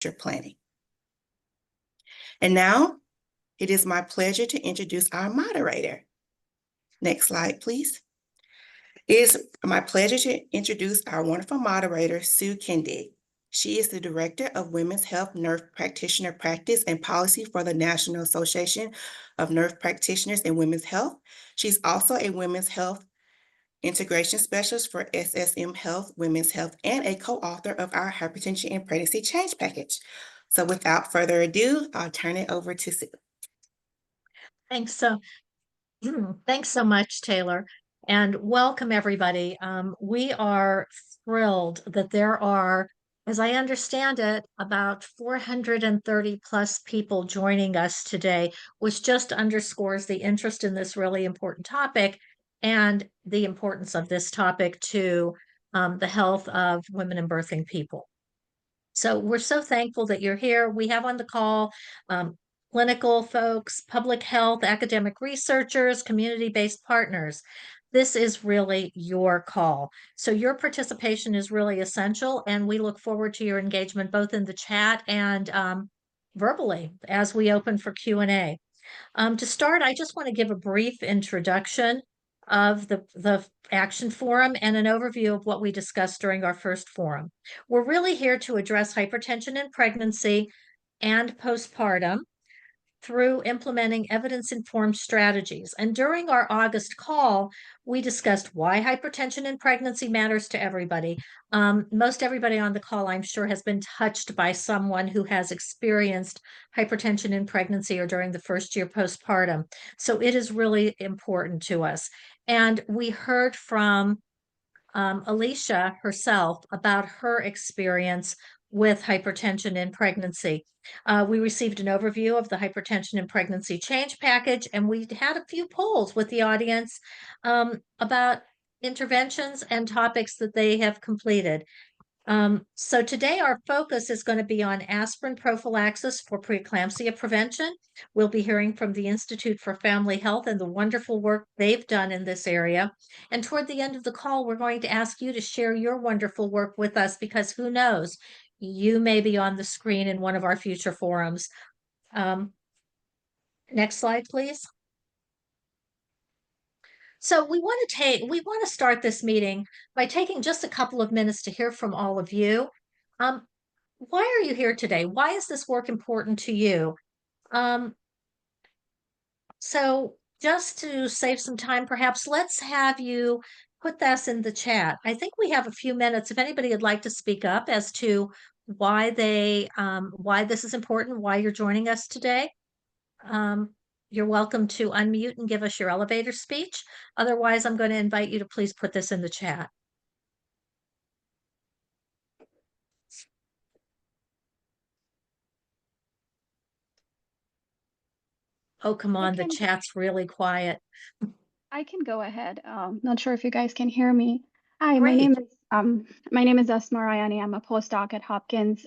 disaster planning. And now it is my pleasure to introduce our moderator. Next slide, please. It is my pleasure to introduce our wonderful moderator, Sue Kendig. She is the Director of Women's Health Nurse Practitioner Practice and Policy for the National Association of Nurse Practitioners in Women's Health. She's also a Women's Health Integration Specialist for SSM Health, Women's Health, and a co-author of our Hypertension and Pregnancy Change Package. So without further ado, I'll turn it over to Sue. Thanks so much, Taylor, and welcome everybody. We are thrilled that there are, as I understand it, about 430 plus people joining us today, which just underscores the interest in this really important topic and the importance of this topic to the health of women and birthing people. So we're so thankful that you're here. We have on the call clinical folks, public health, academic researchers, community-based partners. This is really your call. So your participation is really essential, and we look forward to your engagement both in the chat and verbally as we open for Q&A. To start, I just want to give a brief introduction of the Action Forum and an overview of what we discussed during our first forum. We're really here to address hypertension in pregnancy and postpartum through implementing evidence-informed strategies. And during our August call, we discussed why hypertension in pregnancy matters to everybody. Most everybody on the call, I'm sure, has been touched by someone who has experienced hypertension in pregnancy or during the first year postpartum. So it is really important to us. And we heard from Alicia herself about her experience with hypertension in pregnancy. We received an overview of the Hypertension in Pregnancy Change Package, and we had a few polls with the audience about interventions and topics that they have completed. So today our focus is going to be on aspirin prophylaxis for preeclampsia prevention. We'll be hearing from the Institute for Family Health and the wonderful work they've done in this area. And toward the end of the call, we're going to ask you to share your wonderful work with us, because who knows, you may be on the screen in one of our future forums. Next slide, please. So we want to start this meeting by taking just a couple of minutes to hear from all of you. Why are you here today? Why is this work important to you? So just to save some time, perhaps let's have you put this in the chat. I think we have a few minutes. If anybody would like to speak up as to why this is important, why you're joining us today. You're welcome to unmute and give us your elevator speech. Otherwise, I'm going to invite you to please put this in the chat. Oh, come on, the chat's really quiet. I can go ahead. Not sure if you guys can hear me. Hi, Great. my name is Asma Rayani. I'm a postdoc at Hopkins.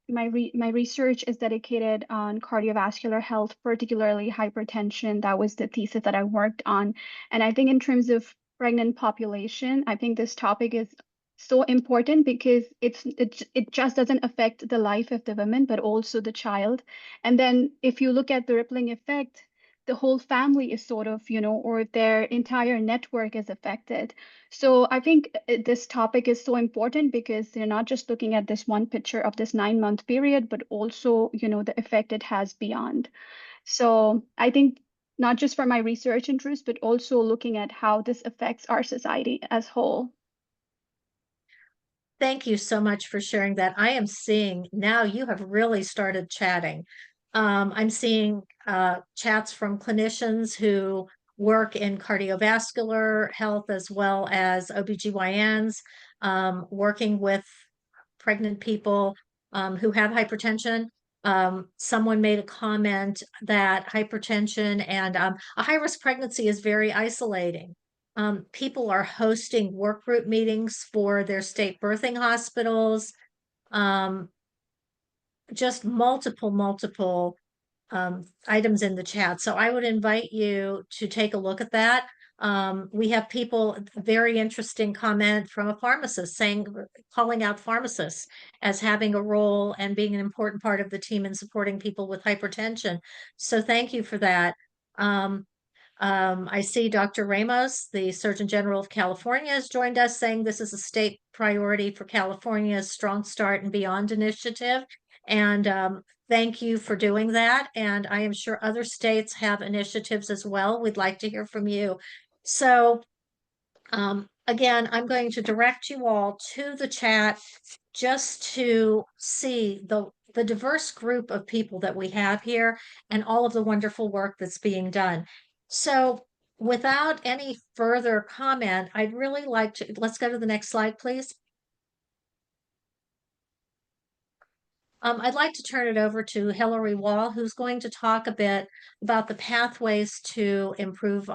My research is dedicated on cardiovascular health, particularly hypertension. That was the thesis that I worked on. And I think in terms of pregnant population, I think this topic is so important because it just doesn't affect the life of the woman, but also the child. And then if you look at the rippling effect, the whole family is sort of, or their entire network is affected. So I think this topic is so important because they're not just looking at this one picture of this 9-month period, but also, the effect it has beyond. So I think not just for my research interests, but also looking at how this affects our society as whole. Thank you so much for sharing that. I am seeing now you have really started chatting. I'm seeing chats from clinicians who work in cardiovascular health as well as OBGYNs, working with pregnant people who have hypertension. Someone made a comment that hypertension and a high-risk pregnancy is very isolating. People are hosting work group meetings for their state birthing hospitals. Just multiple items in the chat. So I would invite you to take a look at that. We have people, very interesting comment from a pharmacist calling out pharmacists as having a role and being an important part of the team in supporting people with hypertension. So thank you for that. I see Dr. Ramos, the Surgeon General of California, has joined us, saying this is a state priority for California's Strong Start and Beyond initiative. And thank you for doing that. And I am sure other states have initiatives as well. We'd like to hear from you. So again, I'm going to direct you all to the chat just to see the diverse group of people that we have here and all of the wonderful work that's being done. So without any further comment, I'd really like to, let's go to the next slide, please. I'd like to turn it over to Hillary Wall, who's going to talk a bit about the pathways to improve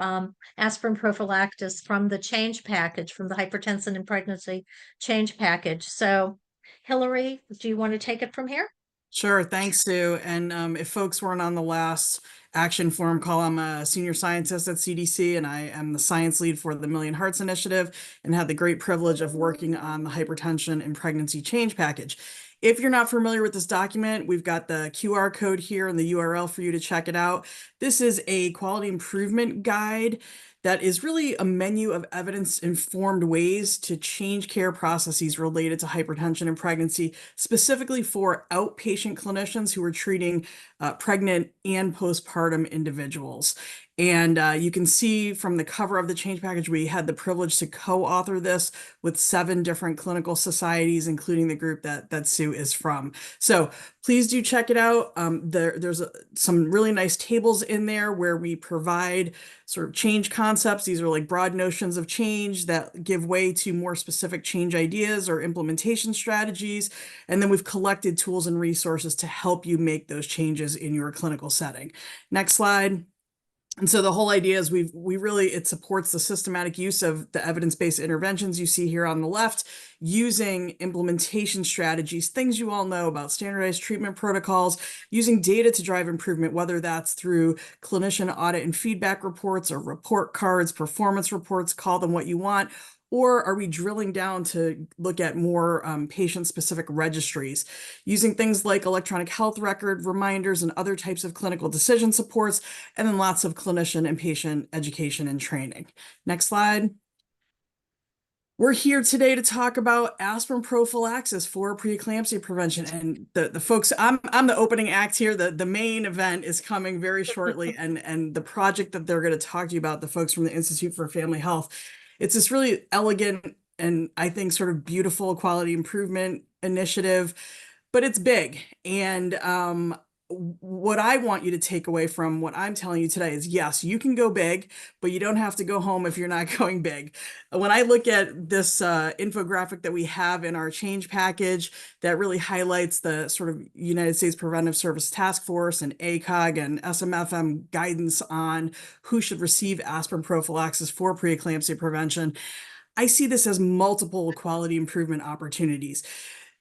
aspirin prophylaxis from the change package, from the hypertension and pregnancy change package. So Hillary, do you want to take it from here? Sure. Thanks, Sue. And if folks weren't on the last action forum call, I'm a senior scientist at CDC, and I am the science lead for the Million Hearts Initiative and had the great privilege of working on the hypertension and pregnancy change package. If you're not familiar with this document, we've got the QR code here and the URL for you to check it out. This is a quality improvement guide that is really a menu of evidence-informed ways to change care processes related to hypertension and pregnancy, specifically for outpatient clinicians who are treating pregnant and postpartum individuals. And you can see from the cover of the change package, we had the privilege to co-author this with 7 different clinical societies, including the group that Sue is from. So please do check it out. There's some really nice tables in there where we provide sort of change concepts. These are like broad notions of change that give way to more specific change ideas or implementation strategies. And then we've collected tools and resources to help you make those changes in your clinical setting. Next slide. And so the whole idea is it supports the systematic use of the evidence-based interventions you see here on the left, using implementation strategies, things you all know about, standardized treatment protocols, using data to drive improvement, whether that's through clinician audit and feedback reports or report cards, performance reports, call them what you want. Or are we drilling down to look at more patient-specific registries, using things like electronic health record reminders and other types of clinical decision supports, and then lots of clinician and patient education and training. Next slide. We're here today to talk about aspirin prophylaxis for preeclampsia prevention. And the folks, I'm the opening act here. The main event is coming very shortly, and the project that they're going to talk to you about, the folks from the Institute for Family Health, it's this really elegant and I think sort of beautiful quality improvement initiative, but it's big. And what I want you to take away from what I'm telling you today is, yes, you can go big, but you don't have to go home if you're not going big. When I look at this infographic that we have in our change package that really highlights the sort of United States Preventive Service Task Force and ACOG and SMFM guidance on who should receive aspirin prophylaxis for preeclampsia prevention, I see this as multiple quality improvement opportunities.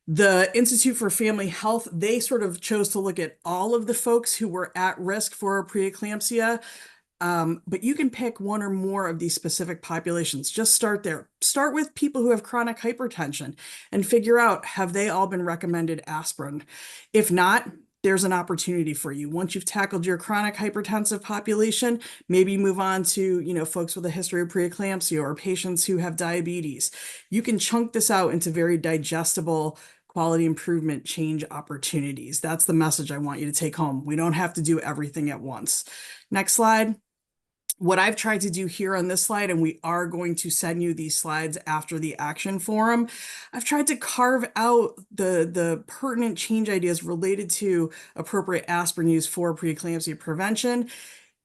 The Institute for Family Health, they sort of chose to look at all of the folks who were at risk for preeclampsia, but you can pick one or more of these specific populations. Just start there. Start with people who have chronic hypertension and figure out, have they all been recommended aspirin? If not, there's an opportunity for you. Once you've tackled your chronic hypertensive population, maybe move on to, folks with a history of preeclampsia or patients who have diabetes. You can chunk this out into very digestible quality improvement change opportunities. That's the message I want you to take home. We don't have to do everything at once. Next slide. What I've tried to do here on this slide, and we are going to send you these slides after the action forum, I've tried to carve out the pertinent change ideas related to appropriate aspirin use for preeclampsia prevention.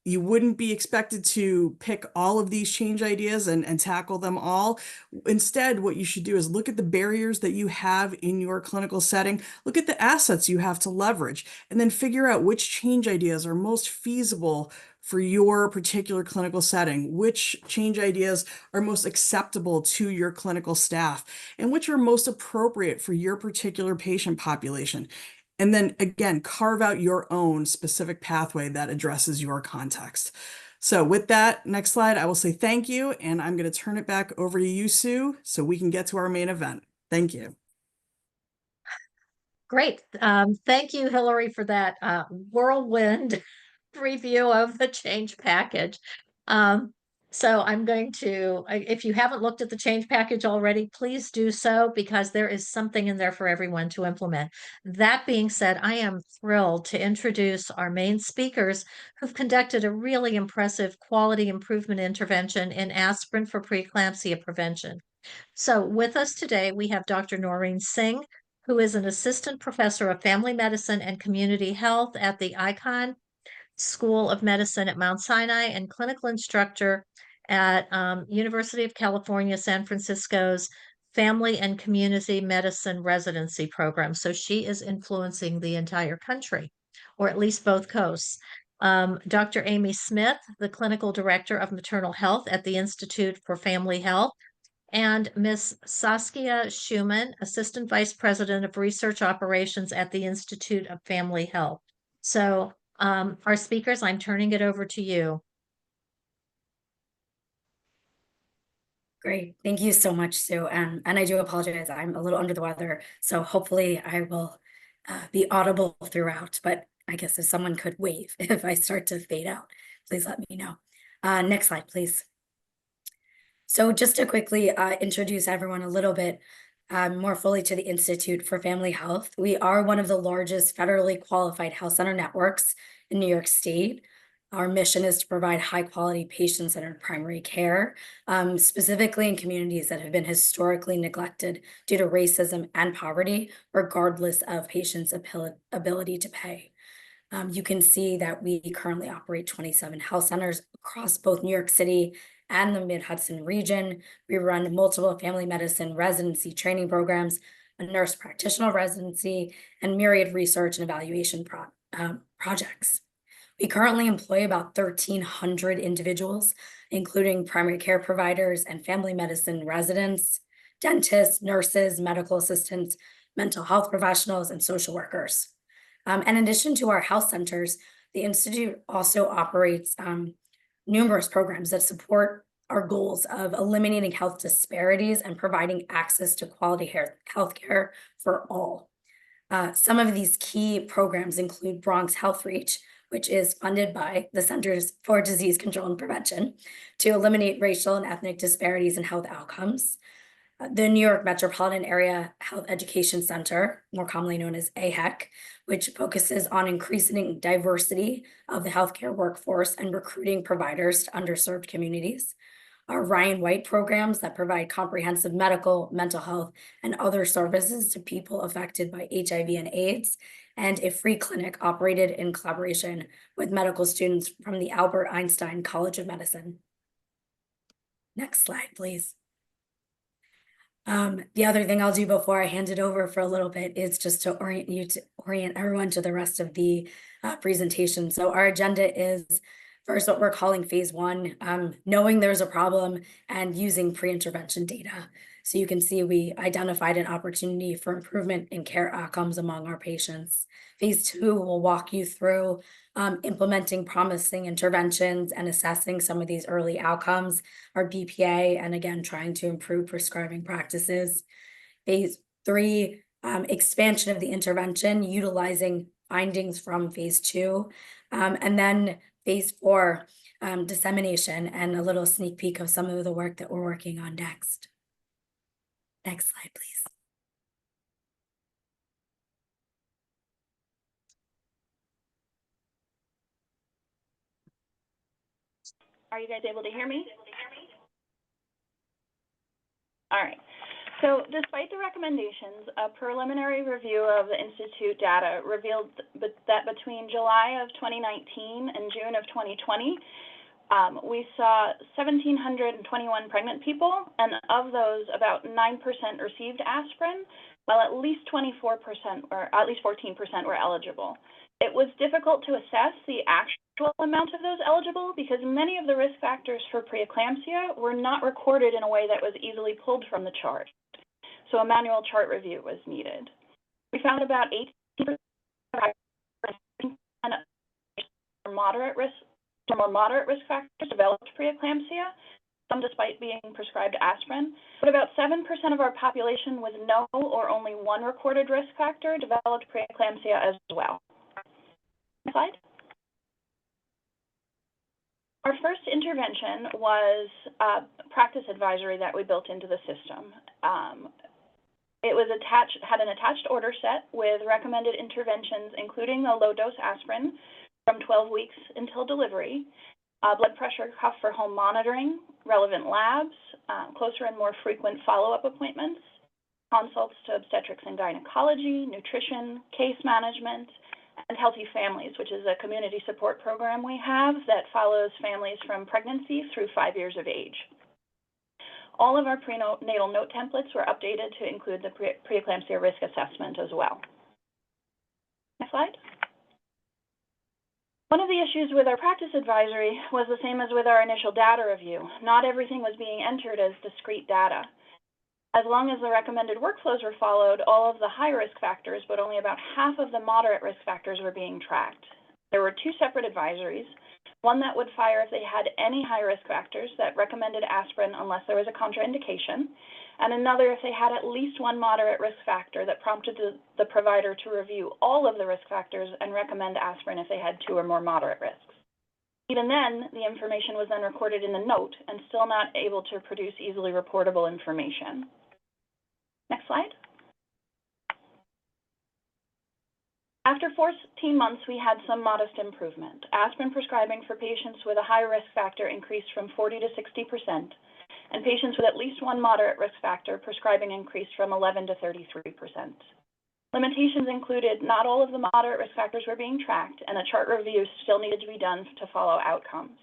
You wouldn't be expected to pick all of these change ideas and tackle them all. Instead, what you should do is look at the barriers that you have in your clinical setting, look at the assets you have to leverage, and then figure out which change ideas are most feasible for your particular clinical setting, which change ideas are most acceptable to your clinical staff, and which are most appropriate for your particular patient population. And then again, carve out your own specific pathway that addresses your context. So with that, next slide, I will say thank you, and I'm going to turn it back over to you, Sue, so we can get to our main event. Thank you. Great. Thank you, Hillary, for that whirlwind review of the change package. So I'm going to, if you haven't looked at the change package already, please do so, because there is something in there for everyone to implement. That being said, I am thrilled to introduce our main speakers who've conducted a really impressive quality improvement intervention in aspirin for preeclampsia prevention. So with us today, we have Dr. Noreen Singh, who is an assistant professor of family medicine and community health at the Icahn School of Medicine at Mount Sinai and clinical instructor at University of California, San Francisco's Family and Community Medicine Residency Program. So she is influencing the entire country, or at least both coasts. Dr. Amy Smith, the clinical director of maternal health at the Institute for Family Health, and Ms. Saskia Schumann, Assistant Vice President of Research Operations at the Institute of Family Health. So our speakers, I'm turning it over to you. Great. Thank you so much, Sue. And I do apologize. I'm a little under the weather, so hopefully I will be audible throughout. But I guess if someone could wave if I start to fade out, please let me know. Next slide, please. So just to quickly introduce everyone a little bit more fully to the Institute for Family Health, we are one of the largest federally qualified health center networks in New York State. Our mission is to provide high-quality patient-centered primary care, specifically in communities that have been historically neglected due to racism and poverty, regardless of patients' ability to pay. You can see that we currently operate 27 health centers across both New York City and the Mid-Hudson region. We run multiple family medicine residency training programs, a nurse practitioner residency, and myriad research and evaluation projects. We currently employ about 1,300 individuals, including primary care providers and family medicine residents, dentists, nurses, medical assistants, mental health professionals, and social workers. In addition to our health centers, the Institute also operates numerous programs that support our goals of eliminating health disparities and providing access to quality healthcare for all. Some of these key programs include Bronx Health Reach, which is funded by the Centers for Disease Control and Prevention to eliminate racial and ethnic disparities in health outcomes. The New York Metropolitan Area Health Education Center, more commonly known as AHEC, which focuses on increasing diversity of the healthcare workforce and recruiting providers to underserved communities. Our Ryan White programs that provide comprehensive medical, mental health, and other services to people affected by HIV and AIDS, and a free clinic operated in collaboration with medical students from the Albert Einstein College of Medicine. Next slide, please. The other thing I'll do before I hand it over for a little bit is just to orient everyone to the rest of the presentation. So our agenda is first what we're calling phase one, knowing there's a problem and using pre-intervention data. So you can see we identified an opportunity for improvement in care outcomes among our patients. Phase two will walk you through implementing promising interventions and assessing some of these early outcomes, our BPA, and again, trying to improve prescribing practices. Phase three, expansion of the intervention, utilizing findings from phase two, and then phase four, dissemination, and a little sneak peek of some of the work that we're working on next. Next slide, please. Are you guys able to hear me? All right. So despite the recommendations, a preliminary review of the Institute data revealed that between July of 2019 and June of 2020, we saw 1,721 pregnant people, and of those, about 9% received aspirin, while at least 24% or at least 14% were eligible. It was difficult to assess the actual amount of those eligible because many of the risk factors for preeclampsia were not recorded in a way that was easily pulled from the chart. So a manual chart review was needed. We found about 18% moderate risk more moderate risk factors developed preeclampsia, some despite being prescribed aspirin, but about 7% of our population with no or only one recorded risk factor developed preeclampsia as well. Next slide. Our first intervention was a practice advisory that we built into the system. It was had an attached order set with recommended interventions, including the low-dose aspirin from 12 weeks until delivery, blood pressure cuff for home monitoring, relevant labs, closer and more frequent follow-up appointments, consults to obstetrics and gynecology, nutrition, case management, and Healthy Families, which is a community support program we have that follows families from pregnancy through 5 years of age. All of our prenatal note templates were updated to include the preeclampsia risk assessment as well. Next slide. One of the issues with our practice advisory was the same as with our initial data review. Not everything was being entered as discrete data. As long as the recommended workflows were followed, all of the high-risk factors, but only about half of the moderate risk factors were being tracked. There were two separate advisories, one that would fire if they had any high-risk factors that recommended aspirin unless there was a contraindication, and another if they had at least one moderate risk factor that prompted the provider to review all of the risk factors and recommend aspirin if they had two or more moderate risks. Even then, the information was then recorded in the note and still not able to produce easily reportable information. Next slide. After 14 months, we had some modest improvement. Aspirin prescribing for patients with a high risk factor increased from 40 to 60%, and patients with at least one moderate risk factor prescribing increased from 11 to 33%. Limitations included not all of the moderate risk factors were being tracked, and a chart review still needed to be done to follow outcomes.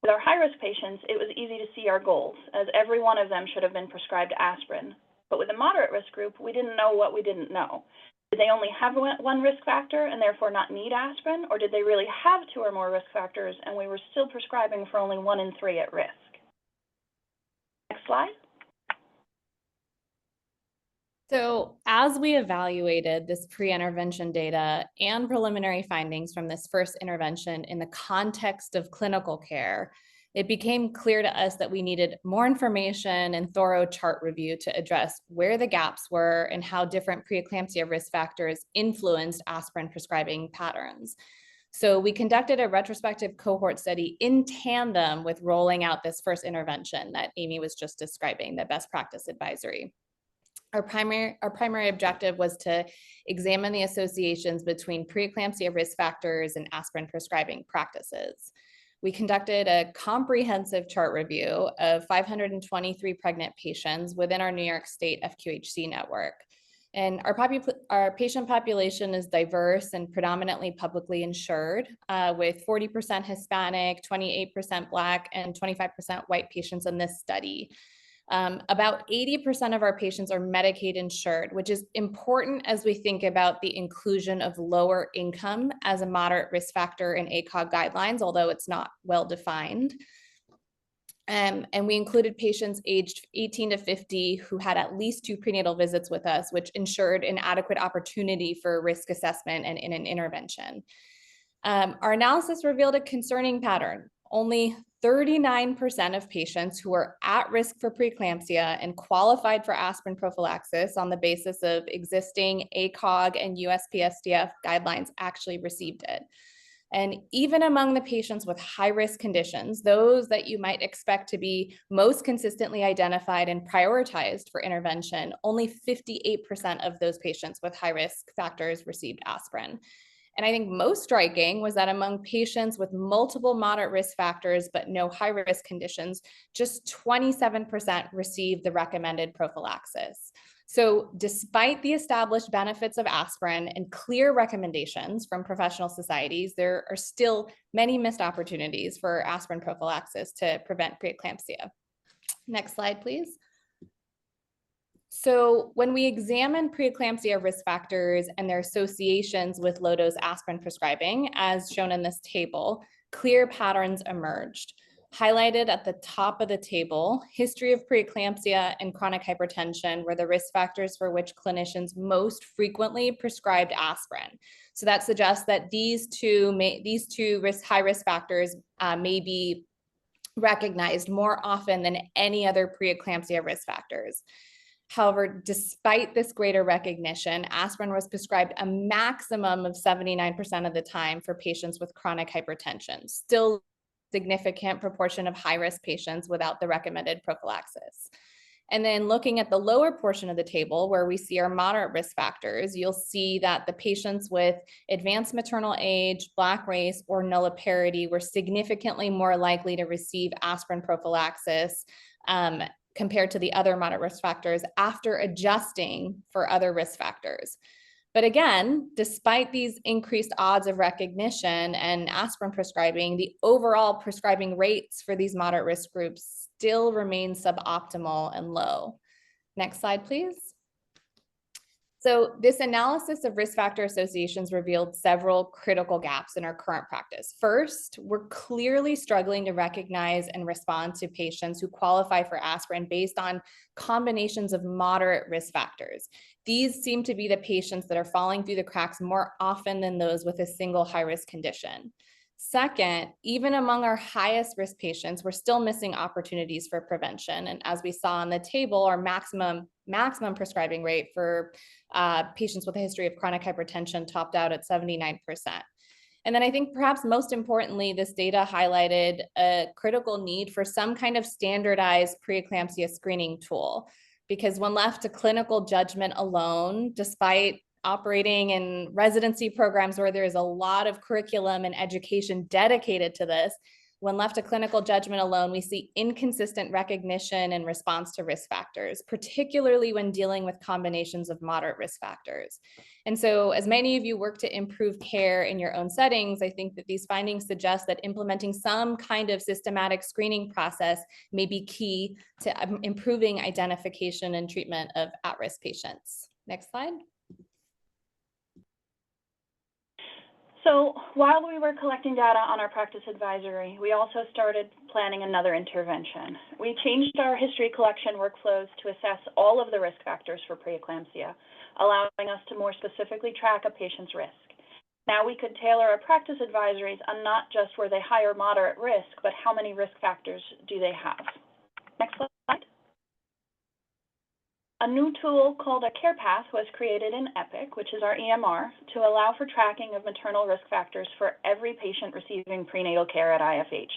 With our high-risk patients, it was easy to see our goals, as every one of them should have been prescribed aspirin. But with the moderate risk group, we didn't know what we didn't know. Did they only have one risk factor and therefore not need aspirin, or did they really have two or more risk factors and we were still prescribing for only 1 in 3 at risk? Next slide. So as we evaluated this pre-intervention data and preliminary findings from this first intervention in the context of clinical care, it became clear to us that we needed more information and thorough chart review to address where the gaps were and how different preeclampsia risk factors influenced aspirin prescribing patterns. So we conducted a retrospective cohort study in tandem with rolling out this first intervention that Amy was just describing, the best practice advisory. Our primary objective was to examine the associations between preeclampsia risk factors and aspirin prescribing practices. We conducted a comprehensive chart review of 523 pregnant patients within our New York State FQHC network. And our patient population is diverse and predominantly publicly insured, with 40% Hispanic, 28% Black, and 25% white patients in this study. About 80% of our patients are Medicaid insured, which is important as we think about the inclusion of lower income as a moderate risk factor in ACOG guidelines, although it's not well defined. And we included patients aged 18 to 50 who had at least 2 prenatal visits with us, which ensured an adequate opportunity for risk assessment and in an intervention. Our analysis revealed a concerning pattern. Only 39% of patients who were at risk for preeclampsia and qualified for aspirin prophylaxis on the basis of existing ACOG and USPSTF guidelines actually received it. And even among the patients with high-risk conditions, those that you might expect to be most consistently identified and prioritized for intervention, only 58% of those patients with high-risk factors received aspirin. And I think most striking was that among patients with multiple moderate risk factors but no high-risk conditions, just 27% received the recommended prophylaxis. So despite the established benefits of aspirin and clear recommendations from professional societies, there are still many missed opportunities for aspirin prophylaxis to prevent preeclampsia. Next slide, please. So when we examine preeclampsia risk factors and their associations with low-dose aspirin prescribing, as shown in this table, clear patterns emerged. Highlighted at the top of the table, history of preeclampsia and chronic hypertension were the risk factors for which clinicians most frequently prescribed aspirin. So that suggests that these two high-risk factors may be recognized more often than any other preeclampsia risk factors. However, despite this greater recognition, aspirin was prescribed a maximum of 79% of the time for patients with chronic hypertension, still a significant proportion of high-risk patients without the recommended prophylaxis. And then looking at the lower portion of the table where we see our moderate risk factors, you'll see that the patients with advanced maternal age, Black race, or nulliparity were significantly more likely to receive aspirin prophylaxis compared to the other moderate risk factors after adjusting for other risk factors. But again, despite these increased odds of recognition and aspirin prescribing, the overall prescribing rates for these moderate risk groups still remain suboptimal and low. Next slide, please. So this analysis of risk factor associations revealed several critical gaps in our current practice. First, we're clearly struggling to recognize and respond to patients who qualify for aspirin based on combinations of moderate risk factors. These seem to be the patients that are falling through the cracks more often than those with a single high-risk condition. Second, even among our highest risk patients, we're still missing opportunities for prevention. And as we saw on the table, our maximum prescribing rate for patients with a history of chronic hypertension topped out at 79%. And then I think perhaps most importantly, this data highlighted a critical need for some kind of standardized preeclampsia screening tool, because when left to clinical judgment alone, despite operating in residency programs where there is a lot of curriculum and education dedicated to this, when left to clinical judgment alone, we see inconsistent recognition and response to risk factors, particularly when dealing with combinations of moderate risk factors. And so as many of you work to improve care in your own settings, I think that these findings suggest that implementing some kind of systematic screening process may be key to improving identification and treatment of at-risk patients. Next slide. So while we were collecting data on our practice advisory, we also started planning another intervention. We changed our history collection workflows to assess all of the risk factors for preeclampsia, allowing us to more specifically track a patient's risk. Now we could tailor our practice advisories on not just were they high or moderate risk, but how many risk factors do they have. Next slide. A new tool called a care path was created in EPIC, which is our EMR, to allow for tracking of maternal risk factors for every patient receiving prenatal care at IFH.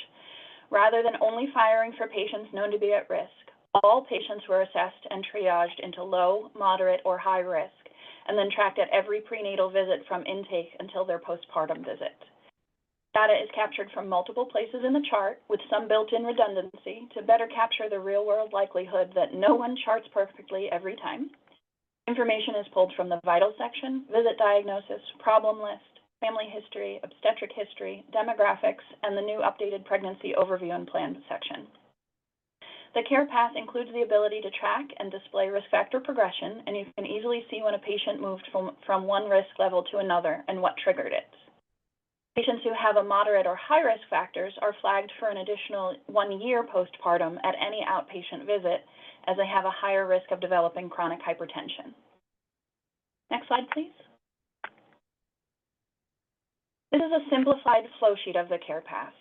Rather than only firing for patients known to be at risk, all patients were assessed and triaged into low, moderate, or high risk, and then tracked at every prenatal visit from intake until their postpartum visit. Data is captured from multiple places in the chart with some built-in redundancy to better capture the real-world likelihood that no one charts perfectly every time. Information is pulled from the vital section, visit diagnosis, problem list, family history, obstetric history, demographics, and the new updated pregnancy overview and plan section. The care path includes the ability to track and display risk factor progression, and you can easily see when a patient moved from one risk level to another and what triggered it. Patients who have a moderate or high risk factors are flagged for an additional 1 year postpartum at any outpatient visit, as they have a higher risk of developing chronic hypertension. Next slide, please. This is a simplified flow sheet of the care path.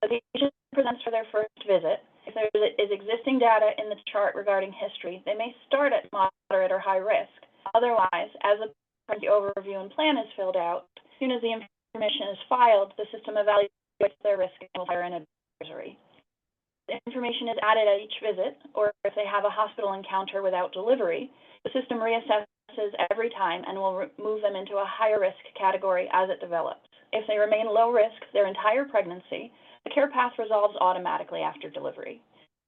The patient presents for their first visit. If there is existing data in the chart regarding history, they may start at moderate or high risk. Otherwise, as the pregnancy overview and plan is filled out, as soon as the information is filed, the system evaluates their risk and will hire an advisory. The information is added at each visit, or if they have a hospital encounter without delivery, the system reassesses every time and will move them into a higher risk category as it develops. If they remain low risk their entire pregnancy, the care path resolves automatically after delivery.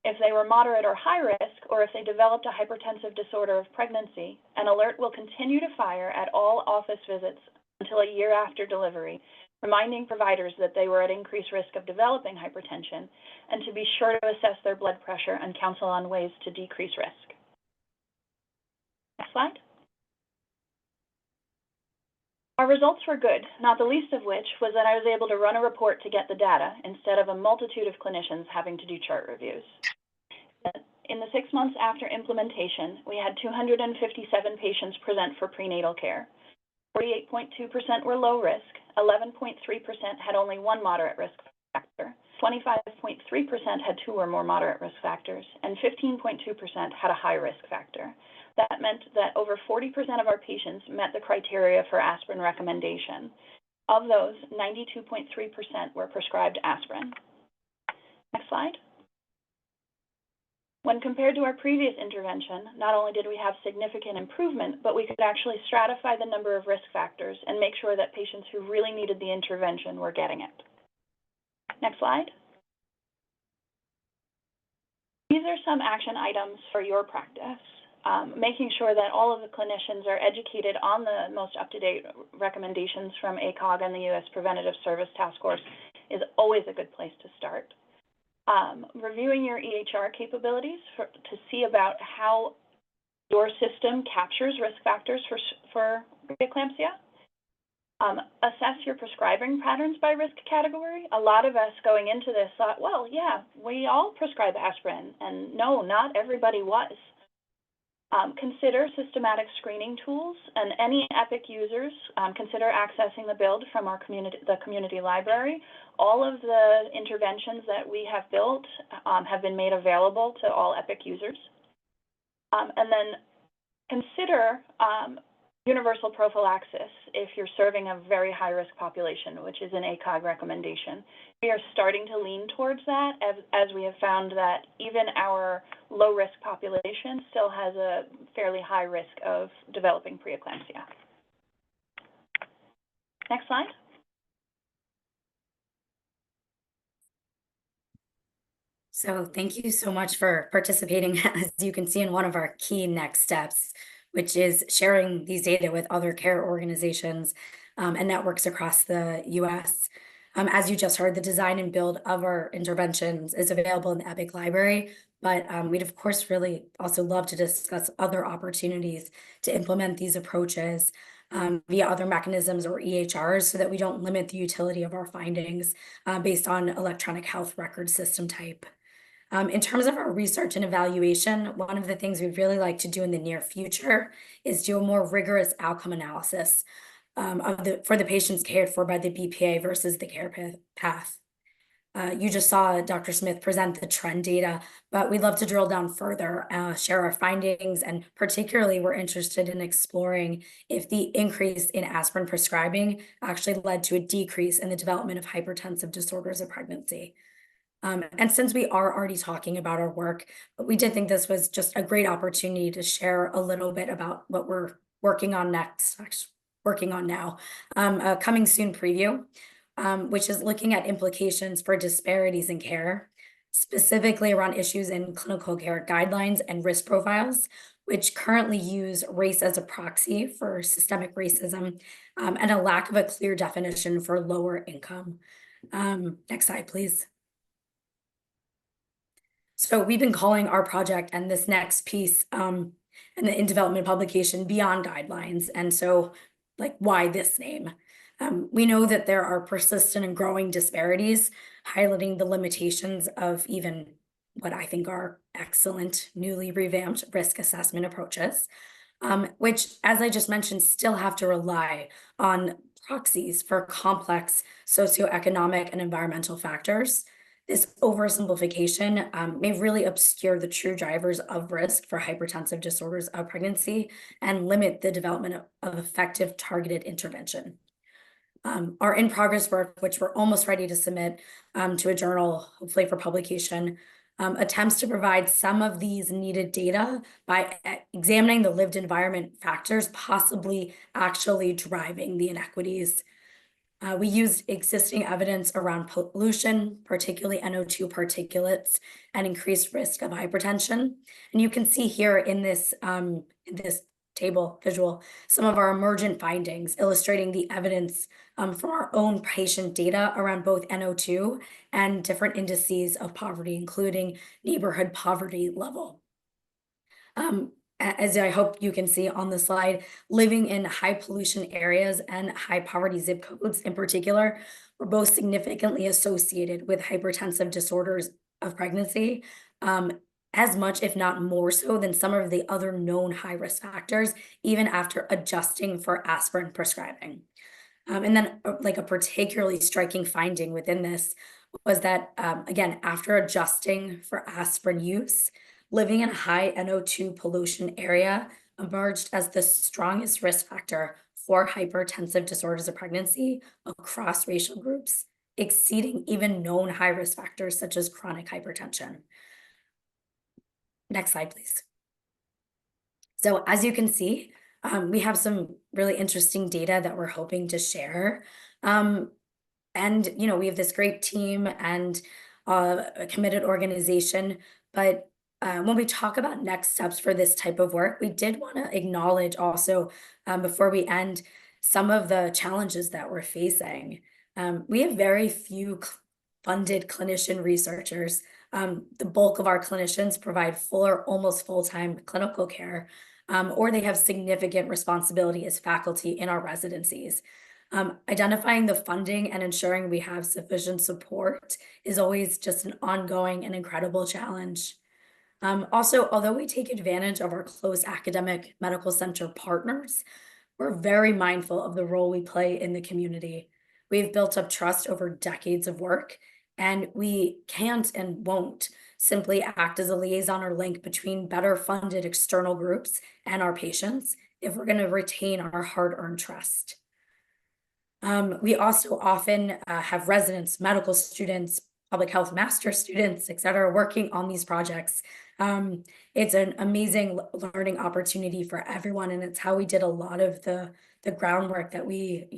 If they were moderate or high risk, or if they developed a hypertensive disorder of pregnancy, an alert will continue to fire at all office visits until a year after delivery, reminding providers that they were at increased risk of developing hypertension and to be sure to assess their blood pressure and counsel on ways to decrease risk. Next slide. Our results were good, not the least of which was that I was able to run a report to get the data instead of a multitude of clinicians having to do chart reviews. In the 6 months after implementation, we had 257 patients present for prenatal care. 48.2% were low risk, 11.3% had only one moderate risk factor, 25.3% had 2 or more moderate risk factors, and 15.2% had a high risk factor. That meant that over 40% of our patients met the criteria for aspirin recommendation. Of those, 92.3% were prescribed aspirin. Next slide. When compared to our previous intervention, not only did we have significant improvement, but we could actually stratify the number of risk factors and make sure that patients who really needed the intervention were getting it. Next slide. These are some action items for your practice. Making sure that all of the clinicians are educated on the most up-to-date recommendations from ACOG and the U.S. Preventative Service Task Force is always a good place to start. Reviewing your EHR capabilities to see about how your system captures risk factors for preeclampsia. Assess your prescribing patterns by risk category. A lot of us going into this thought, well, yeah, we all prescribe aspirin, and no, not everybody was. Consider systematic screening tools, and any Epic users, consider accessing the build from our community library. All of the interventions that we have built have been made available to all Epic users. And then consider universal prophylaxis if you're serving a very high-risk population, which is an ACOG recommendation. We are starting to lean towards that as we have found that even our low-risk population still has a fairly high risk of developing preeclampsia. Next slide. So thank you so much for participating, as you can see, in one of our key next steps, which is sharing these data with other care organizations and networks across the US. As you just heard, the design and build of our interventions is available in the Epic library, but we'd of course really also love to discuss other opportunities to implement these approaches via other mechanisms or EHRs so that we don't limit the utility of our findings based on electronic health record system type. In terms of our research and evaluation, one of the things we'd really like to do in the near future is do a more rigorous outcome analysis for the patients cared for by the BPA versus the care path. You just saw Dr. Smith present the trend data, but we'd love to drill down further, share our findings, and particularly we're interested in exploring if the increase in aspirin prescribing actually led to a decrease in the development of hypertensive disorders of pregnancy. And since we are already talking about our work, we did think this was just a great opportunity to share a little bit about what we're working on next, working on now, a coming soon preview, which is looking at implications for disparities in care, specifically around issues in clinical care guidelines and risk profiles, which currently use race as a proxy for systemic racism and a lack of a clear definition for lower income. Next slide, please. So we've been calling our project and this next piece and the in development publication Beyond Guidelines. And so, like, why this name? We know that there are persistent and growing disparities, highlighting the limitations of even what I think are excellent, newly revamped risk assessment approaches, which, as I just mentioned, still have to rely on proxies for complex socioeconomic and environmental factors. This oversimplification may really obscure the true drivers of risk for hypertensive disorders of pregnancy and limit the development of effective targeted intervention. Our in-progress work, which we're almost ready to submit to a journal, hopefully for publication, attempts to provide some of these needed data by examining the lived environment factors possibly actually driving the inequities. We used existing evidence around pollution, particularly NO2 particulates, and increased risk of hypertension. And you can see here in this table visual some of our emergent findings illustrating the evidence from our own patient data around both NO2 and different indices of poverty, including neighborhood poverty level. as I hope you can see on the slide, living in high pollution areas and high poverty zip codes in particular were both significantly associated with hypertensive disorders of pregnancy, as much, if not more so, than some of the other known high risk factors, even after adjusting for aspirin prescribing. And then, like a particularly striking finding within this was that, again, after adjusting for aspirin use, living in a high NO2 pollution area emerged as the strongest risk factor for hypertensive disorders of pregnancy across racial groups, exceeding even known high risk factors such as chronic hypertension. Next slide, please. So as you can see, we have some really interesting data that we're hoping to share. And, you know, we have this great team and a committed organization. But when we talk about next steps for this type of work, we did want to acknowledge also, before we end, some of the challenges that we're facing. We have very few funded clinician researchers. The bulk of our clinicians provide full or almost full-time clinical care, or they have significant responsibility as faculty in our residencies. Identifying the funding and ensuring we have sufficient support is always just an ongoing and incredible challenge. Also, although we take advantage of our close academic medical center partners, we're very mindful of the role we play in the community. We've built up trust over decades of work, and we can't and won't simply act as a liaison or link between better funded external groups and our patients if we're going to retain our hard-earned trust. We also often have residents, medical students, public health master students, et cetera, working on these projects. It's an amazing learning opportunity for everyone, and it's how we did a lot of the groundwork that we,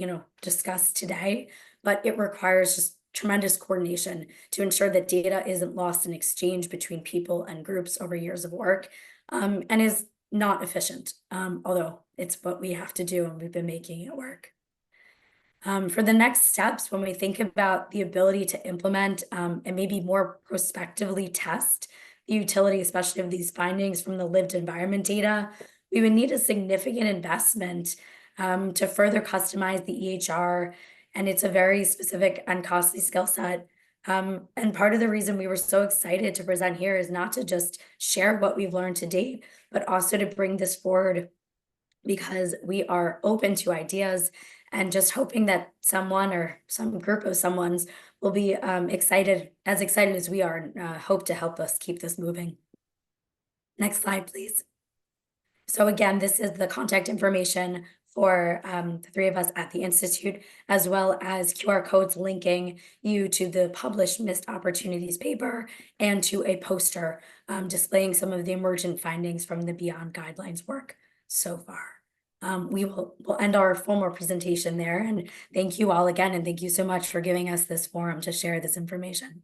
discussed today. But it requires just tremendous coordination to ensure that data isn't lost in exchange between people and groups over years of work, and is not efficient, although it's what we have to do, and we've been making it work. For the next steps, when we think about the ability to implement and maybe more prospectively test the utility, especially of these findings from the lived environment data, we would need a significant investment to further customize the EHR, and it's a very specific and costly skill set. And part of the reason we were so excited to present here is not to just share what we've learned to date, but also to bring this forward because we are open to ideas and just hoping that someone or some group of someone's will be excited as we are, and hope to help us keep this moving. Next slide, please. So again, this is the contact information for the three of us at the Institute, as well as QR codes linking you to the published Missed Opportunities paper and to a poster displaying some of the emergent findings from the Beyond Guidelines work so far. We'll end our formal presentation there, and thank you all again, and thank you so much for giving us this forum to share this information.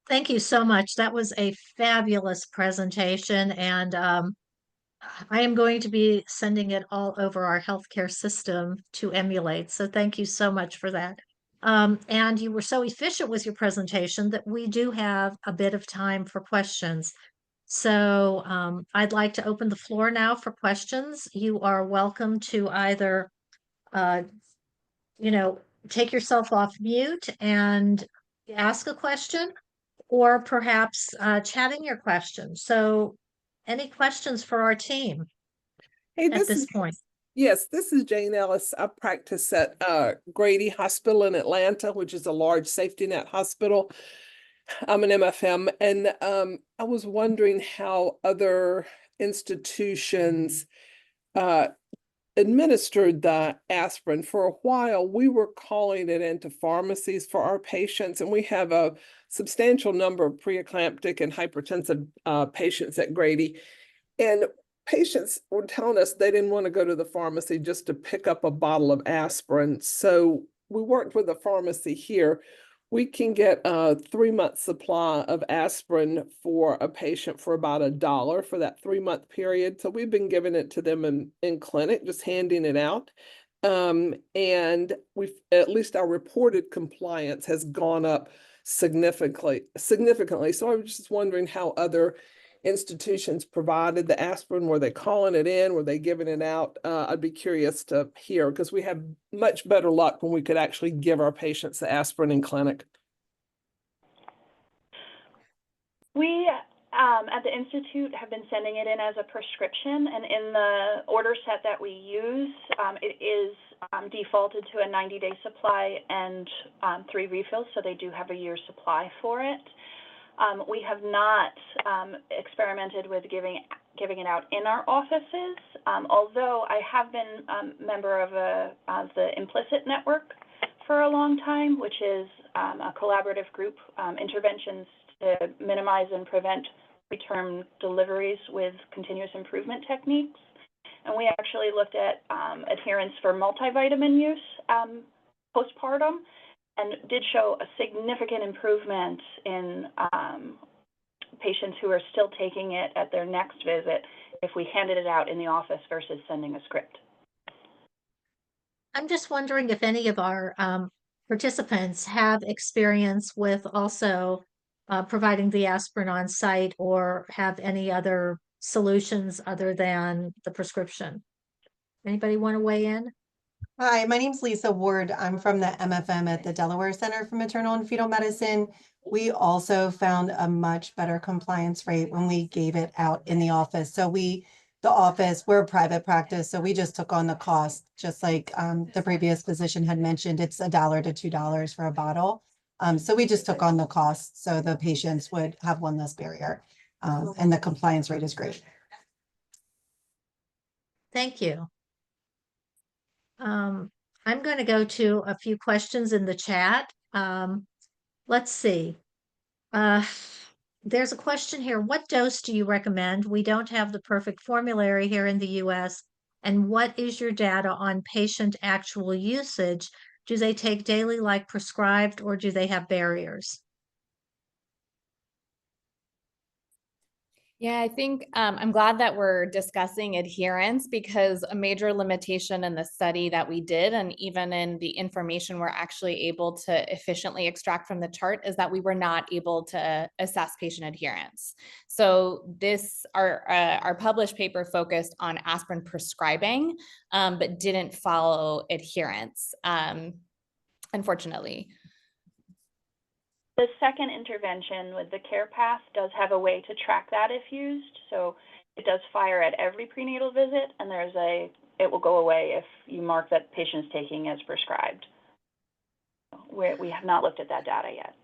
Thank you so much. That was a fabulous presentation, and I am going to be sending it all over our healthcare system to emulate. So thank you so much for that. And you were so efficient with your presentation that we do have a bit of time for questions. So I'd like to open the floor now for questions. You are welcome to either, take yourself off mute and ask a question, or perhaps chatting your question. So any questions for our team Hey, at this point? Yes, this is Jane Ellis. I practice at Grady Hospital in Atlanta, which is a large safety net hospital. I'm an MFM, and I was wondering how other institutions administered the aspirin. For a while, we were calling it into pharmacies for our patients, and we have a substantial number of preeclamptic and hypertensive patients at Grady. And patients were telling us they didn't want to go to the pharmacy just to pick up a bottle of aspirin. So we worked with a pharmacy here. We can get a 3-month supply of aspirin for a patient for about $1 for that 3-month period. So we've been giving it to them in clinic, just handing it out. And we've, at least our reported compliance has gone up significantly. So I was just wondering how other institutions provided the aspirin. Were they calling it in? Were they giving it out? I'd be curious to hear, because we have much better luck when we could actually give our patients the aspirin in clinic. We at the Institute have been sending it in as a prescription, and in the order set that we use, it is defaulted to a 90-day supply and 3 refills, so they do have a year's supply for it. We have not experimented with giving it out in our offices, although I have been a member of the Implicit Network for a long time, which is a collaborative group, interventions to minimize and prevent preterm deliveries with continuous improvement techniques. And we actually looked at adherence for multivitamin use postpartum, and did show a significant improvement in patients who are still taking it at their next visit if we handed it out in the office versus sending a script. I'm just wondering if any of our participants have experience with also providing the aspirin on site, or have any other solutions other than the prescription. Anybody want to weigh in? Hi, my name's Lisa Ward. I'm from the MFM at the Delaware Center for Maternal and Fetal Medicine. We also found a much better compliance rate when we gave it out in the office. So we're a private practice, so we just took on the cost, just like the previous physician had mentioned. It's $1 to $2 for a bottle. So we just took on the cost, so the patients would have one less barrier, and the compliance rate is great. Thank you. I'm going to go to a few questions in the chat. Let's see. There's a question here. What dose do you recommend? We don't have the perfect formulary here in the US. And what is your data on patient actual usage? Do they take daily like prescribed, or do they have barriers? Yeah, I think I'm glad that we're discussing adherence, because a major limitation in the study that we did, and even in the information we're actually able to efficiently extract from the chart, is that we were not able to assess patient adherence. So our published paper focused on aspirin prescribing, but didn't follow adherence, unfortunately. The second intervention with the care path does have a way to track that if used. So it does fire at every prenatal visit, and it will go away if you mark that patient is taking as prescribed. We have not looked at that data yet.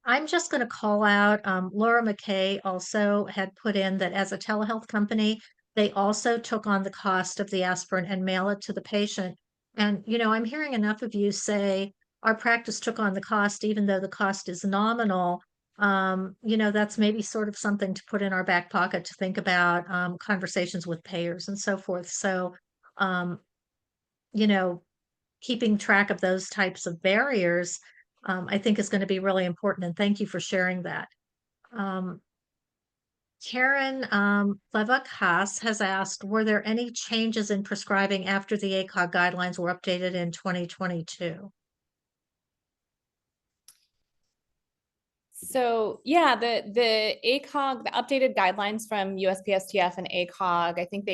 I'm just going to call out, Laura McKay also had put in that as a telehealth company, they also took on the cost of the aspirin and mail it to the patient. And, I'm hearing enough of you say, our practice took on the cost, even though the cost is nominal. That's maybe sort of something to put in our back pocket to think about conversations with payers and so forth. So, keeping track of those types of barriers, I think is going to be really important. And thank you for sharing that. Karen Levak-Haas has asked, were there any changes in prescribing after the ACOG guidelines were updated in 2022? So yeah, the ACOG, the updated guidelines from USPSTF and ACOG, I think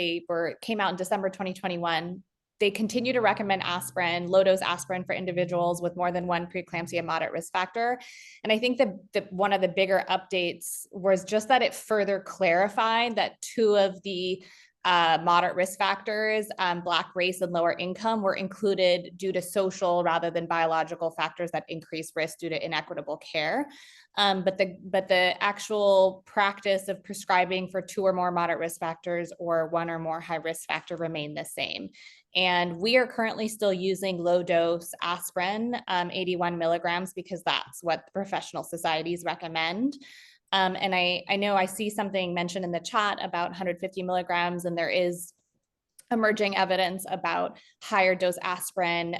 came out in December 2021. They continue to recommend aspirin, low-dose aspirin for individuals with more than one preeclampsia moderate risk factor. And I think that one of the bigger updates was just that it further clarified that 2 of the moderate risk factors, Black race and lower income, were included due to social rather than biological factors that increase risk due to inequitable care. But the actual practice of prescribing for 2 or more moderate risk factors or 1 or more high risk factor remain the same. And we are currently still using low dose aspirin, 81 milligrams, because that's what the professional societies recommend. And I know I see something mentioned in the chat about 150 milligrams, and there is emerging evidence about higher dose aspirin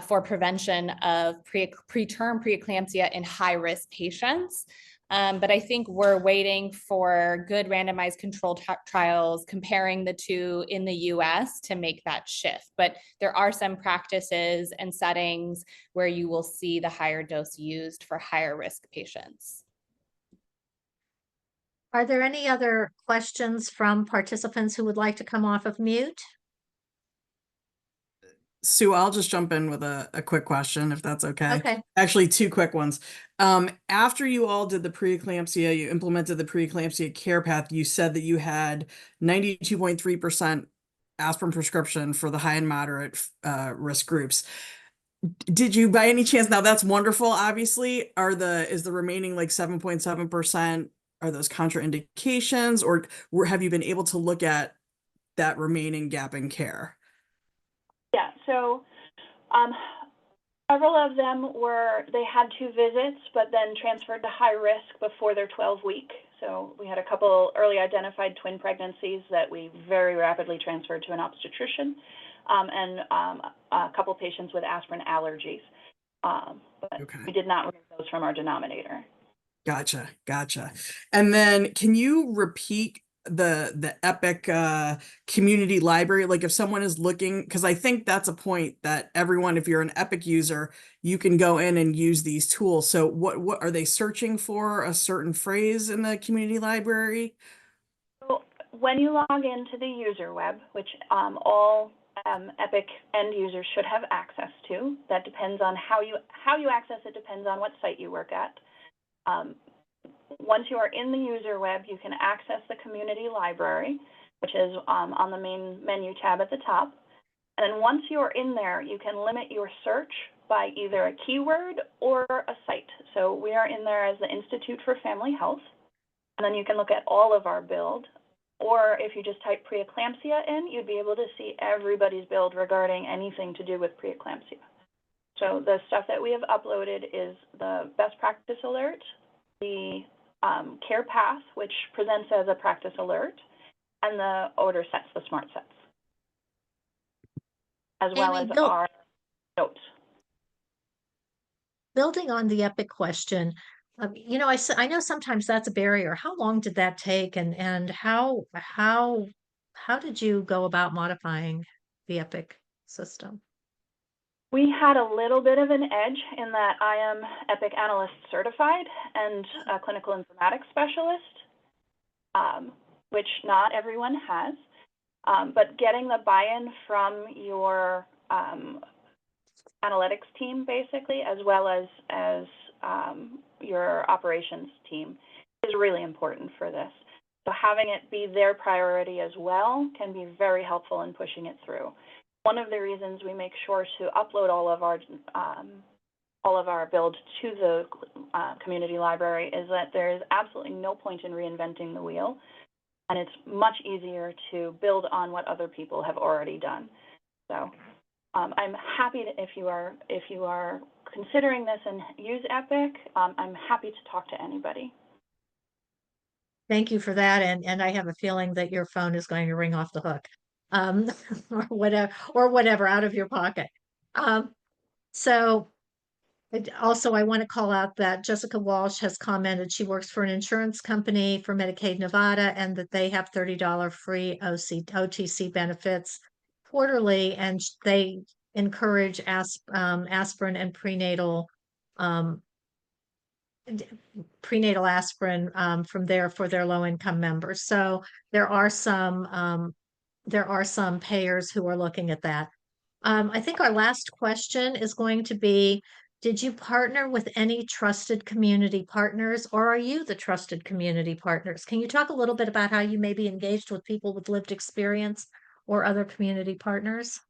for prevention of preterm preeclampsia in high-risk patients. But I think we're waiting for good randomized controlled trials comparing the two in the US to make that shift. But there are some practices and settings where you will see the higher dose used for higher risk patients. Are there any other questions from participants who would like to come off of mute? Sue, I'll just jump in with a quick question, if that's okay. Okay. Actually, two quick ones. After you all did the preeclampsia, you implemented the preeclampsia care path, you said that you had 92.3% aspirin prescription for the high and moderate risk groups. Did you by any chance, now that's wonderful, obviously, is the remaining like 7.7%, are those contraindications, or have you been able to look at that remaining gap in care? Yeah, so several of them they had 2 visits, but then transferred to high risk before their 12-week. So we had a couple early identified twin pregnancies that we very rapidly transferred to an obstetrician, and a couple patients with aspirin allergies. But Okay. we did not remove those from our denominator. Gotcha. And then can you repeat the Epic community library? Like if someone is looking, because I think that's a point that everyone, if you're an Epic user, you can go in and use these tools. So what are they searching for, a certain phrase in the community library? So when you log into the user web, which all Epic end users should have access to, that depends on how you access it, depends on what site you work at. Once you are in the user web, you can access the community library, which is on the main menu tab at the top. And then once you're in there, you can limit your search by either a keyword or a site. So we are in there as the Institute for Family Health. And then you can look at all of our build. Or if you just type preeclampsia in, you'd be able to see everybody's build regarding anything to do with preeclampsia. So the stuff that we have uploaded is the best practice alert, the care path, which presents as a practice alert, and the order sets, the smart sets, as well as our notes. Building on the Epic question, you know, I know sometimes that's a barrier. How long did that take, and how did you go about modifying the Epic system? We had a little bit of an edge in that I am Epic Analyst certified and a clinical informatics specialist, which not everyone has. But getting the buy-in from your analytics team, basically, as well as your operations team, is really important for this. So having it be their priority as well can be very helpful in pushing it through. One of the reasons we make sure to upload all of our build to the community library is that there is absolutely no point in reinventing the wheel, and it's much easier to build on what other people have already done. So I'm happy to, if you are considering this and use Epic, I'm happy to talk to anybody. Thank you for that, and I have a feeling that your phone is going to ring off the hook. Or whatever out of your pocket. So also I want to call out that Jessica Walsh has commented she works for an insurance company for Medicaid Nevada, and that they have $30 free OTC benefits quarterly, and they encourage aspirin and prenatal aspirin from there for their low-income members. So there are some payers who are looking at that. I think our last question is going to be, did you partner with any trusted community partners, or are you the trusted community partners? Can you talk a little bit about how you may be engaged with people with lived experience or other community partners?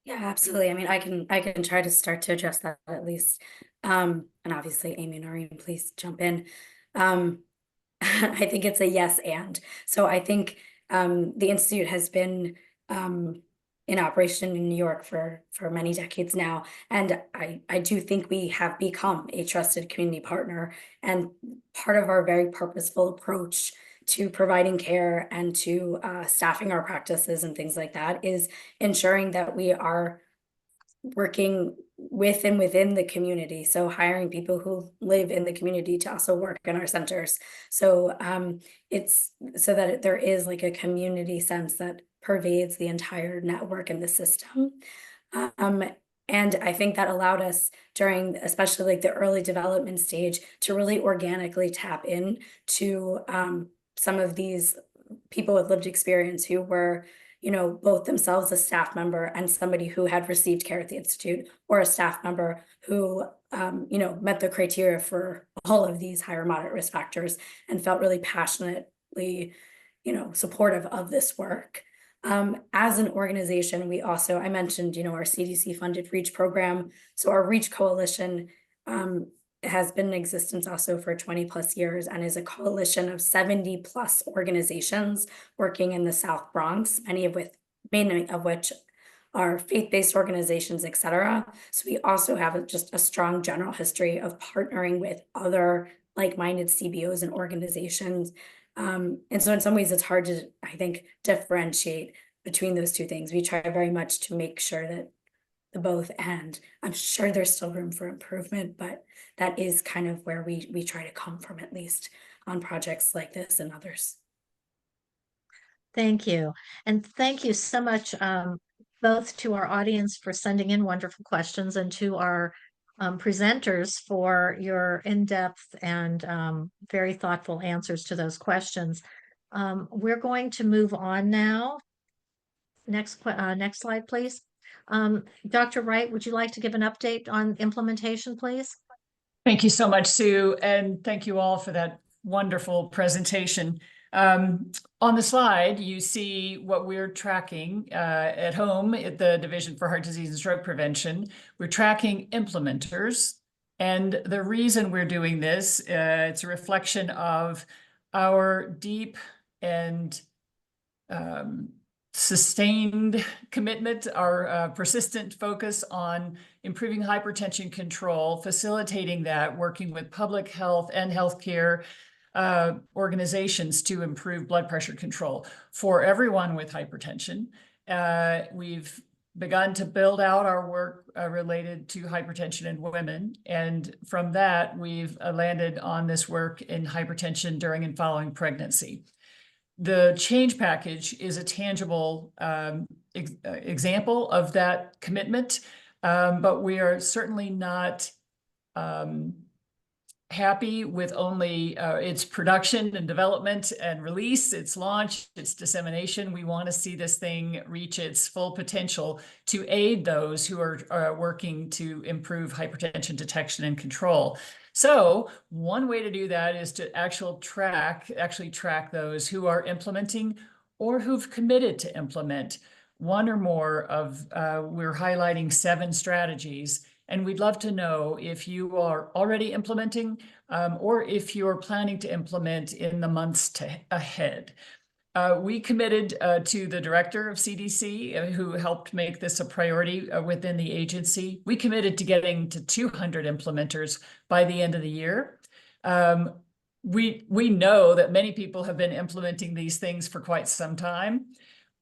Yeah, absolutely. I mean, I can try to start to address that at least. And obviously, Amy and Noreen, please jump in. I think it's a yes and. So I think the Institute has been in operation in New York for many decades now. And I do think we have become a trusted community partner. And part of our very purposeful approach to providing care and to staffing our practices and things like that is ensuring that we are working with and within the community. So hiring people who live in the community to also work in our centers. So it's so that there is like a community sense that pervades the entire network and the system. And I think that allowed us during, especially like the early development stage, to really organically tap in to some of these people with lived experience who were, you know, both themselves a staff member and somebody who had received care at the Institute, or a staff member who, you know, met the criteria for all of these high or moderate risk factors and felt really passionately, you know, supportive of this work. As an organization, we also, I mentioned, you know, our CDC funded REACH program. So our REACH coalition has been in existence also for 20 plus years and is a coalition of 70 plus organizations working in the South Bronx, many of which are faith-based organizations, et cetera. So we also have just a strong general history of partnering with other like-minded CBOs and organizations. And so in some ways it's hard to, I think, differentiate between those two things. We try very much to make sure that the both end. I'm sure there's still room for improvement, but that is kind of where we try to come from, at least on projects like this and others. Thank you. And thank you so much, both to our audience for sending in wonderful questions, and to our presenters for your in-depth and very thoughtful answers to those questions. We're going to move on now. Next slide, please. Dr. Wright, would you like to give an update on implementation, please? Thank you so much, Sue, and thank you all for that wonderful presentation. On the slide, you see what we're tracking at home at the Division for Heart Disease and Stroke Prevention. We're tracking implementers, and the reason we're doing this, it's a reflection of our deep and sustained commitment, our persistent focus on improving hypertension control, facilitating that, working with public health and healthcare organizations to improve blood pressure control for everyone with hypertension. We've begun to build out our work related to hypertension in women. And from that, we've landed on this work in hypertension during and following pregnancy. The change package is a tangible example of that commitment, but we are certainly not happy with only its production and development and release, its launch, its dissemination. We want to see this thing reach its full potential to aid those who are working to improve hypertension detection and control. So one way to do that is to actually track those who are implementing or who've committed to implement one or more of, we're highlighting 7 strategies. And we'd love to know if you are already implementing or if you're planning to implement in the months ahead. We committed to the director of CDC, who helped make this a priority within the agency. We committed to getting to 200 implementers by the end of the year. We know that many people have been implementing these things for quite some time.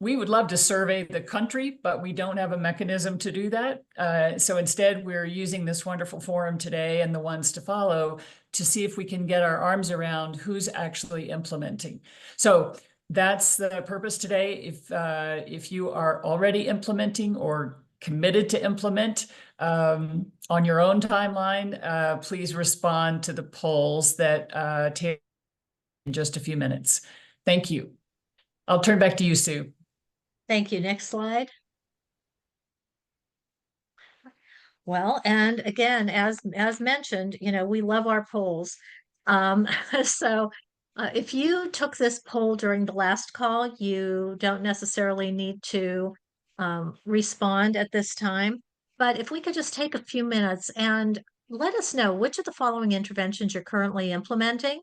We would love to survey the country, but we don't have a mechanism to do that. So instead, we're using this wonderful forum today and the ones to follow to see if we can get our arms around who's actually implementing. So that's the purpose today. If you are already implementing or committed to implement on your own timeline, please respond to the polls that take in just a few minutes. Thank you. I'll turn back to you, Sue. Thank you. Next slide. Well, and again, as mentioned, you know, we love our polls. So if you took this poll during the last call, you don't necessarily need to respond at this time. But if we could just take a few minutes and let us know which of the following interventions you're currently implementing.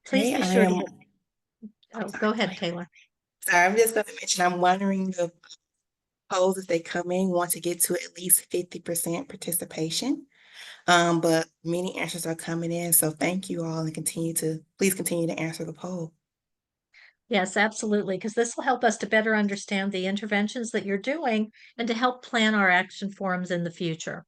Please be sure to. Oh, go ahead, Taylor. Sorry, I'm just going to mention I'm monitoring the polls as they come in, want to get to at least 50% participation. But many answers are coming in, so thank you all and please continue to answer the poll. Yes, absolutely, because this will help us to better understand the interventions that you're doing and to help plan our action forums in the future.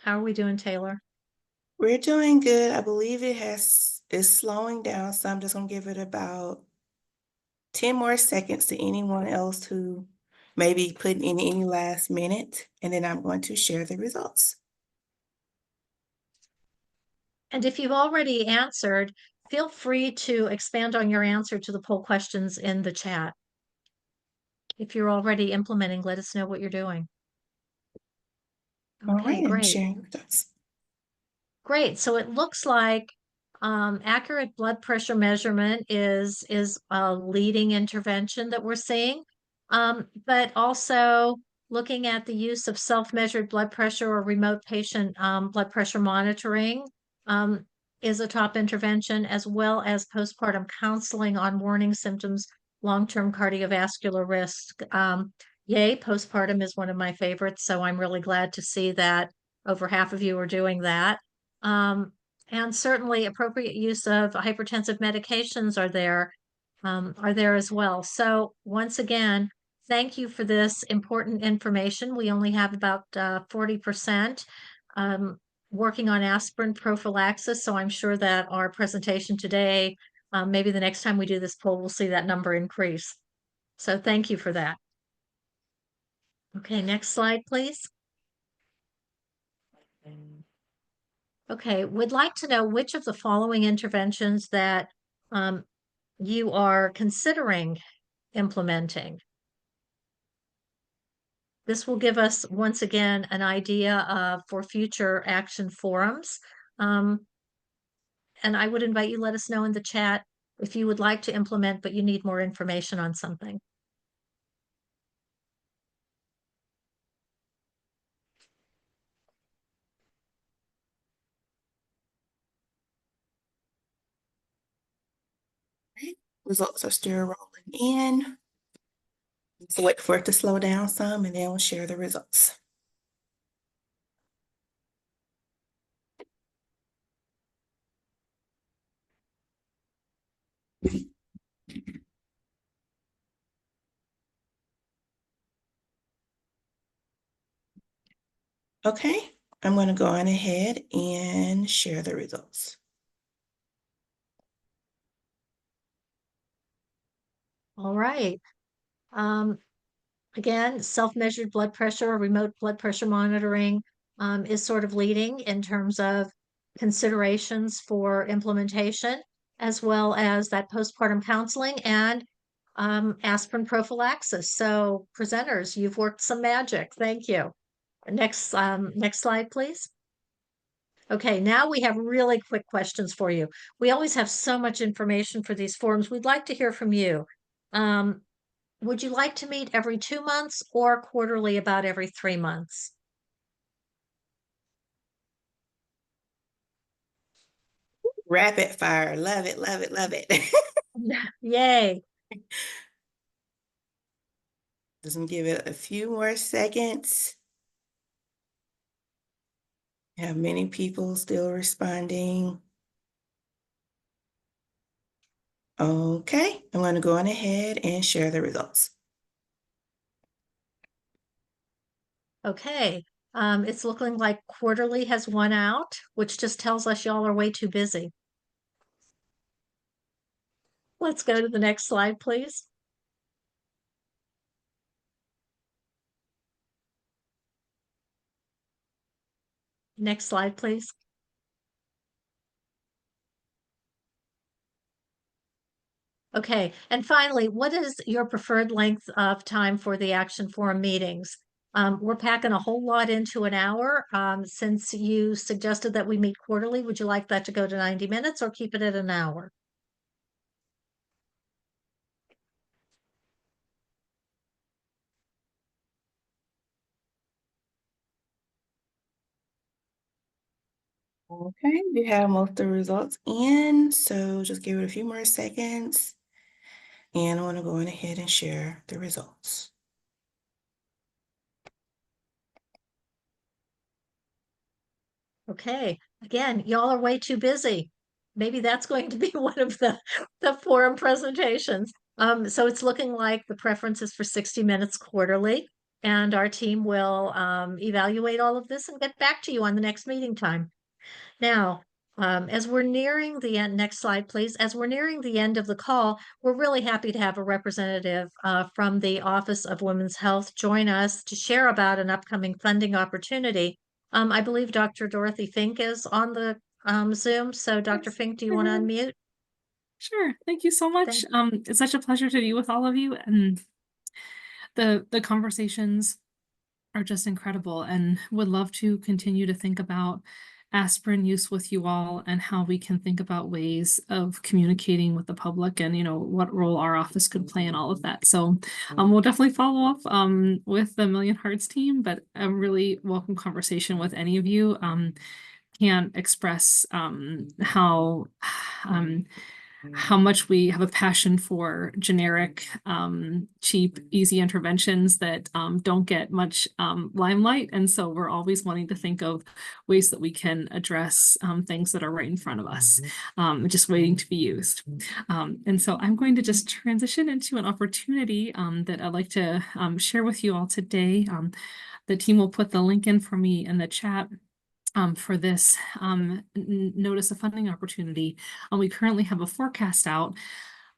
How are we doing, Taylor? We're doing good. I believe it's slowing down, so I'm just gonna give it about 10 more seconds to anyone else who may be putting in any last minute, and then I'm going to share the results. And if you've already answered, feel free to expand on your answer to the poll questions in the chat. If you're already implementing, let us know what you're doing. All Okay, right, I'm great. sharing the results. Great. So it looks like accurate blood pressure measurement is a leading intervention that we're seeing. But also looking at the use of self-measured blood pressure or remote patient blood pressure monitoring is a top intervention, as well as postpartum counseling on warning symptoms, long-term cardiovascular risk. Yay, postpartum is one of my favorites, so I'm really glad to see that over half of you are doing that. And certainly appropriate use of hypertensive medications are there as well. So once again, thank you for this important information. We only have about 40% working on aspirin prophylaxis. So I'm sure that our presentation today, maybe the next time we do this poll, we'll see that number increase. So thank you for that. Okay, next slide, please. Okay, would like to know which of the following interventions that you are considering implementing. This will give us, once again, an idea for future action forums. And I would invite you, let us know in the chat if you would like to implement, but you need more information on something. Results are still rolling in. So wait for it to slow down some and then we'll share the results. Okay, I'm going to go on ahead and share the results. All right. Again, self-measured blood pressure or remote blood pressure monitoring is sort of leading in terms of considerations for implementation, as well as that postpartum counseling and aspirin prophylaxis. So presenters, you've worked some magic. Thank you. Next slide, please. Okay, now we have really quick questions for you. We always have so much information for these forums. We'd like to hear from you. Would you like to meet every 2 months or quarterly about every 3 months? Rapid fire, love it, love it, love it. Yay. Just gonna give it a few more seconds. Have many people still responding. Okay, I'm going to go on ahead and share the results. Okay, it's looking like quarterly has won out, which just tells us y'all are way too busy. Let's go to the next slide, please. Next slide, please. Okay, and finally, what is your preferred length of time for the action forum meetings? We're packing a whole lot into an hour. Since you suggested that we meet quarterly, would you like that to go to 90 minutes or keep it at an hour? Okay, we have most of the results in, so just give it a few more seconds. And I want to go ahead and share the results. Okay, again, y'all are way too busy. Maybe that's going to be one of the forum presentations. So it's looking like the preference is for 60 minutes quarterly, and our team will evaluate all of this and get back to you on the next meeting time. Now, as we're nearing the end, next slide, please. As we're nearing the end of the call, we're really happy to have a representative from the Office of Women's Health join us to share about an upcoming funding opportunity. I believe Dr. Dorothy Fink is on the Zoom. So Dr. Fink, do you want to unmute? Sure. Thank you so much. It's such a pleasure to be with all of you, and the conversations are just incredible, and would love to continue to think about aspirin use with you all and how we can think about ways of communicating with the public and, what role our office could play in all of that. So we'll definitely follow up with the Million Hearts team, but a really welcome conversation with any of you. Can't express how much we have a passion for generic, cheap, easy interventions that don't get much limelight. And so we're always wanting to think of ways that we can address things that are right in front of us, just waiting to be used. And so I'm going to just transition into an opportunity that I'd like to share with you all today. The team will put the link in for me in the chat. For this notice of funding opportunity. We currently have a forecast out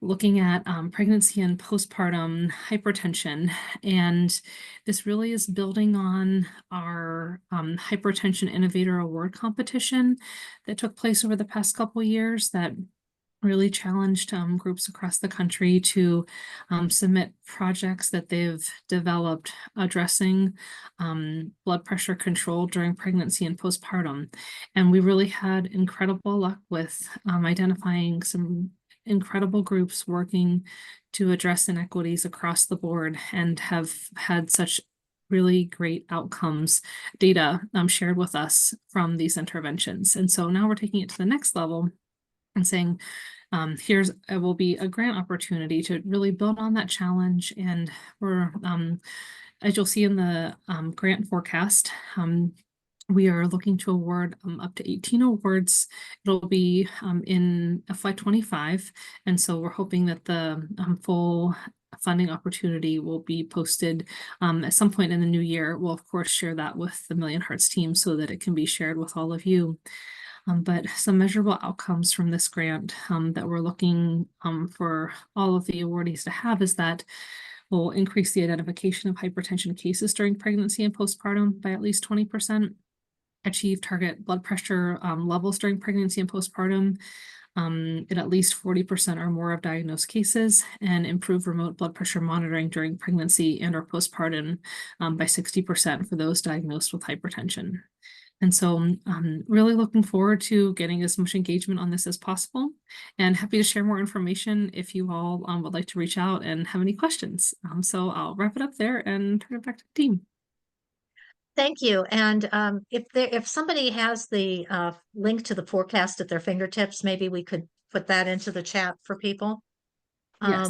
looking at pregnancy and postpartum hypertension. And this really is building on our Hypertension Innovator Award competition that took place over the past couple of years that really challenged groups across the country to submit projects that they've developed addressing blood pressure control during pregnancy and postpartum. And we really had incredible luck with identifying some incredible groups working to address inequities across the board and have had such really great outcomes data shared with us from these interventions. And so now we're taking it to the next level and saying, it will be a grant opportunity to really build on that challenge. And we're, as you'll see in the grant forecast, we are looking to award up to 18 awards. It'll be in FY25. And so we're hoping that the full funding opportunity will be posted at some point in the new year. We'll, of course, share that with the Million Hearts team so that it can be shared with all of you. But some measurable outcomes from this grant that we're looking for all of the awardees to have is that we'll increase the identification of hypertension cases during pregnancy and postpartum by at least 20%, achieve target blood pressure levels during pregnancy and postpartum in at least 40% or more of diagnosed cases, and improve remote blood pressure monitoring during pregnancy and or postpartum by 60% for those diagnosed with hypertension. And so I'm really looking forward to getting as much engagement on this as possible, and happy to share more information if you all would like to reach out and have any questions. So I'll wrap it up there and turn it back to the team. Thank you. And if somebody has the link to the forecast at their fingertips, maybe we could put that into the chat for people. Yes.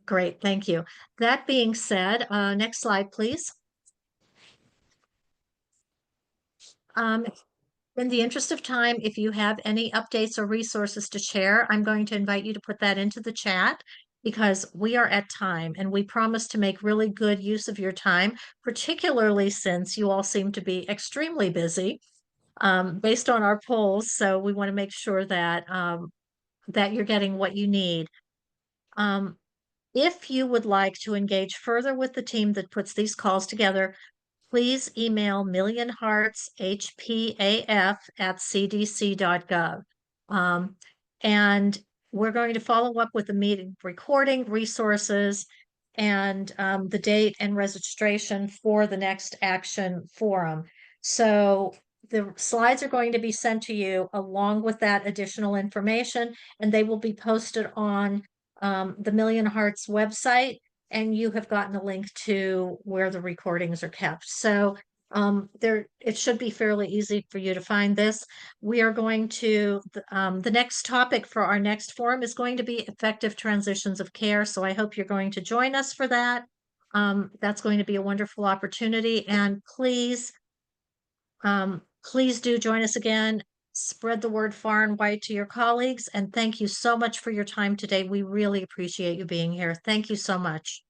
Great, thank you. That being said, next slide, please. In the interest of time, if you have any updates or resources to share, I'm going to invite you to put that into the chat, because we are at time and we promise to make really good use of your time, particularly since you all seem to be extremely busy based on our polls. So we want to make sure that that you're getting what you need. If you would like to engage further with the team that puts these calls together, please email millionheartshpaf@cdc.gov. And we're going to follow up with the meeting recording, resources, and the date and registration for the next action forum. So the slides are going to be sent to you along with that additional information, and they will be posted on the Million Hearts website, and you have gotten a link to where the recordings are kept. So It should be fairly easy for you to find this. We are going to, the next topic for our next forum is going to be effective transitions of care. So I hope you're going to join us for that. That's going to be a wonderful opportunity, and please do join us again. Spread the word far and wide to your colleagues, and thank you so much for your time today. We really appreciate you being here. Thank you so much.